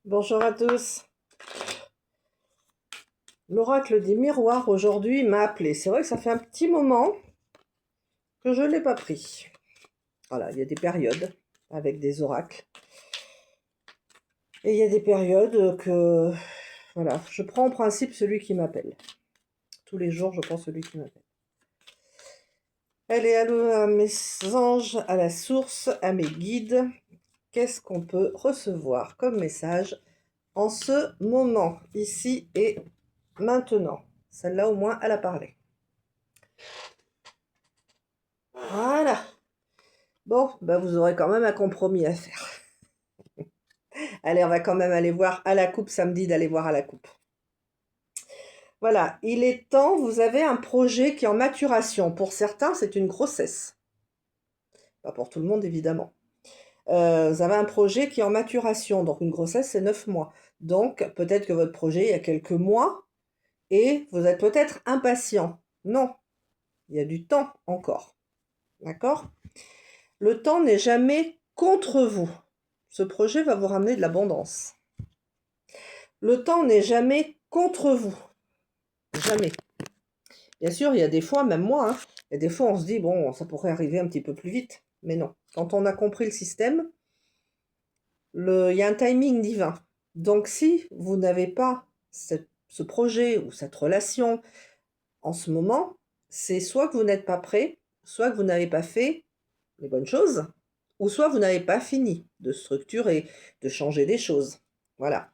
Bonjour à tous. L'oracle des miroirs aujourd'hui m'a appelé. C'est vrai que ça fait un petit moment que je ne l'ai pas pris. Voilà, il y a des périodes avec des oracles. Et il y a des périodes que, voilà, je prends en principe celui qui m'appelle. Tous les jours, je prends celui qui m'appelle. Allez, allô à mes anges, à la source, à mes guides. Qu'est-ce qu'on peut recevoir comme message en ce moment, ici et maintenant? Celle-là, au moins, elle a parlé. Voilà. Bon, bah vous aurez quand même un compromis à faire. Allez, on va quand même aller voir à la coupe samedi, d'aller voir à la coupe. Voilà, il est temps, vous avez un projet qui est en maturation. Pour certains, c'est une grossesse. Pas pour tout le monde, évidemment. Vous avez un projet qui est en maturation, donc une grossesse, c'est 9 mois. Donc, peut-être que votre projet, il y a quelques mois, et vous êtes peut-être impatient. Non, il y a du temps encore. D'accord? Le temps n'est jamais contre vous. Ce projet va vous ramener de l'abondance. Le temps n'est jamais contre vous. Jamais. Bien sûr, il y a des fois, même moi, hein, il y a des fois on se dit, bon, ça pourrait arriver un petit peu plus vite. Mais non. Quand on a compris le système, il y a un timing divin. Donc si vous n'avez pas ce projet ou cette relation en ce moment, c'est soit que vous n'êtes pas prêt, soit que vous n'avez pas fait les bonnes choses, ou soit vous n'avez pas fini de structurer, de changer des choses. Voilà.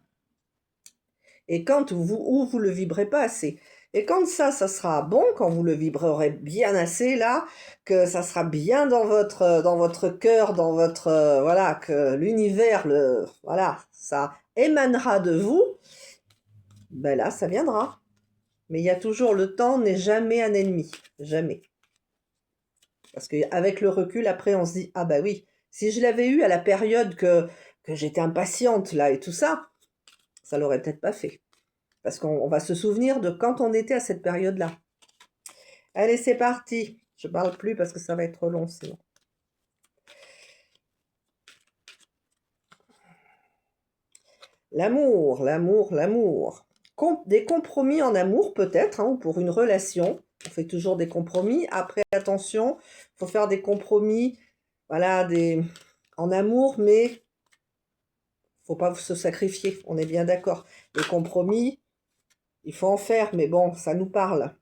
Et quand vous le vibrez pas assez. Et quand ça sera bon, quand vous le vibrerez bien assez là, que ça sera bien dans votre cœur, dans votre voilà, que l'univers voilà, ça émanera de vous, ben là ça viendra. Mais il y a toujours, le temps n'est jamais un ennemi, jamais. Parce qu'avec le recul, après on se dit, ah bah oui, si je l'avais eu à la période que j'étais impatiente là et tout ça, ça l'aurait peut-être pas fait. Parce qu'on va se souvenir de quand on était à cette période-là. Allez, c'est parti. Je ne parle plus parce que ça va être long sinon. L'amour, l'amour, l'amour. Des compromis en amour peut-être, hein, ou pour une relation. On fait toujours des compromis. Après, attention, il faut faire des compromis, voilà, en amour, mais il ne faut pas se sacrifier. On est bien d'accord. Les compromis, il faut en faire, mais bon, ça nous parle.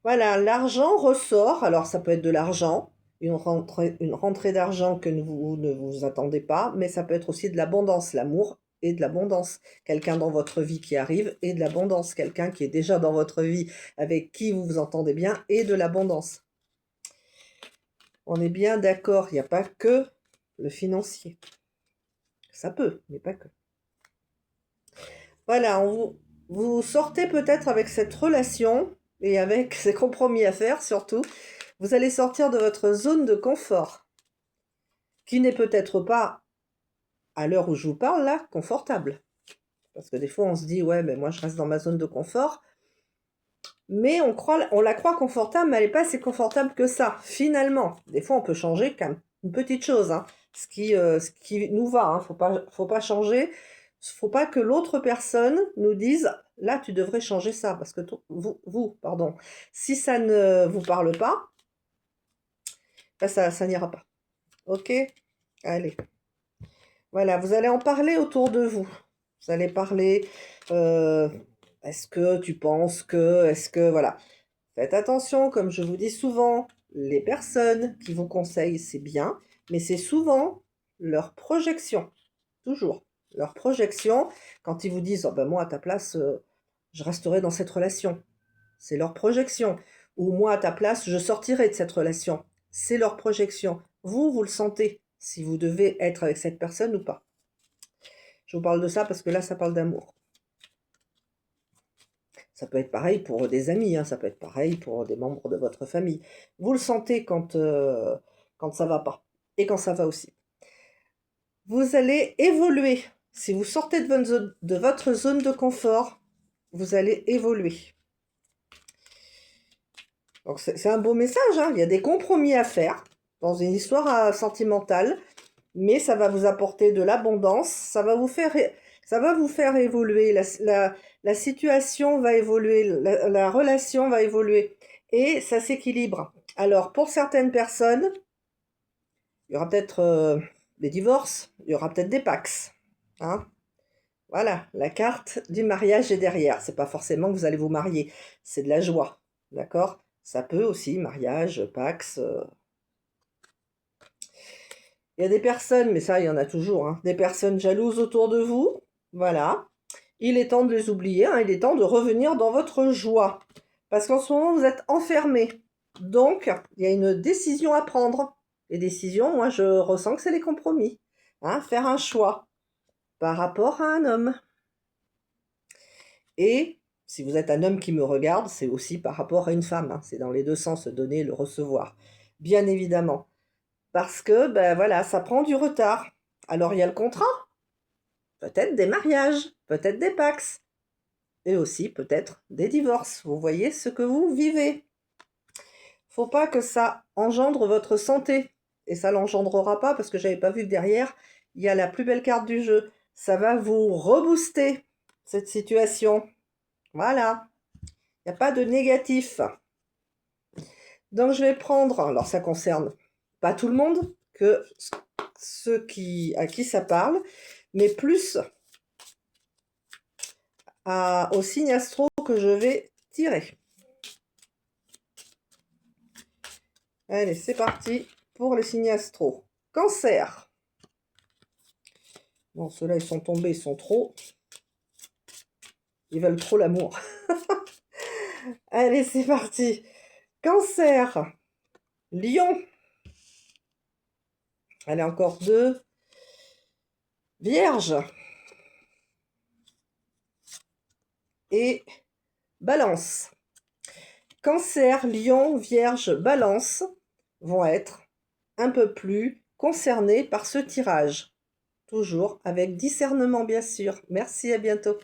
Voilà, l'argent ressort. Alors, ça peut être de l'argent, une rentrée d'argent que vous ne vous attendez pas, mais ça peut être aussi de l'abondance, l'amour et de l'abondance. Quelqu'un dans votre vie qui arrive et de l'abondance. Quelqu'un qui est déjà dans votre vie, avec qui vous vous entendez bien, et de l'abondance. On est bien d'accord, il n'y a pas que le financier. Ça peut, mais pas que. Voilà, vous sortez peut-être avec cette relation et avec ces compromis à faire surtout. Vous allez sortir de votre zone de confort, qui n'est peut-être pas, à l'heure où je vous parle là, confortable. Parce que des fois on se dit, ouais, mais moi je reste dans ma zone de confort, mais on la croit confortable, mais elle n'est pas si confortable que ça, finalement. Des fois on peut changer quand même une petite chose, hein, ce qui nous va, hein, faut pas changer, faut pas que l'autre personne nous dise, là tu devrais changer ça, parce que pardon, si ça ne vous parle pas, ben ça n'ira pas. Ok? Allez. Voilà, vous allez en parler autour de vous. Vous allez parler, euh, est-ce que tu penses que, est-ce que, voilà. Faites attention, comme je vous dis souvent, les personnes qui vous conseillent, c'est bien, mais c'est souvent leur projection. Toujours. Leur projection, quand ils vous disent, oh ben moi à ta place, je resterai dans cette relation. C'est leur projection. Ou moi à ta place, je sortirai de cette relation. C'est leur projection. Vous le sentez, si vous devez être avec cette personne ou pas. Je vous parle de ça parce que là, ça parle d'amour. Ça peut être pareil pour des amis, hein, ça peut être pareil pour des membres de votre famille. Vous le sentez quand ça va pas et quand ça va aussi. Vous allez évoluer. Si vous sortez de votre zone de confort, vous allez évoluer. Donc c'est un beau message, hein. Il y a des compromis à faire dans une histoire sentimentale. mais ça va vous apporter de l'abondance, ça va vous faire évoluer, la situation va évoluer, la relation va évoluer, et ça s'équilibre. Alors, pour certaines personnes, il y aura peut-être des divorces, il y aura peut-être des Pacs, hein. Voilà, la carte du mariage est derrière. C'est pas forcément que vous allez vous marier, c'est de la joie, d'accord? Ça peut aussi, mariage, Pacs. Il y a des personnes, mais ça, il y en a toujours, hein, des personnes jalouses autour de vous. Voilà. Il est temps de les oublier, hein, il est temps de revenir dans votre joie. Parce qu'en ce moment, vous êtes enfermés. Donc, il y a une décision à prendre. Les décisions, moi, je ressens que c'est les compromis. Hein, faire un choix par rapport à un homme. Et si vous êtes un homme qui me regarde, c'est aussi par rapport à une femme, hein. C'est dans les deux sens, le donner et le recevoir. Bien évidemment. Parce que, ben voilà, ça prend du retard. Alors il y a le contrat, peut-être des mariages, peut-être des Pacs, et aussi peut-être des divorces. Vous voyez ce que vous vivez. Faut pas que ça engendre votre santé. Et ça l'engendrera pas parce que j'avais pas vu que derrière, il y a la plus belle carte du jeu. Ça va vous rebooster, cette situation. Voilà. Il n'y a pas de négatif. Donc je vais prendre, alors ça concerne pas tout le monde, que ceux à qui ça parle, mais plus au signe astro que je vais tirer. Allez, c'est parti pour le signe astro. Cancer. Bon, ceux-là, ils sont tombés, ils sont trop. Ils veulent trop l'amour. Allez, c'est parti. Cancer. Lion. Allez, encore deux. Vierge. Et Balance. Cancer, Lion, Vierge, Balance vont être un peu plus concernés par ce tirage. Toujours avec discernement, bien sûr. Merci, à bientôt.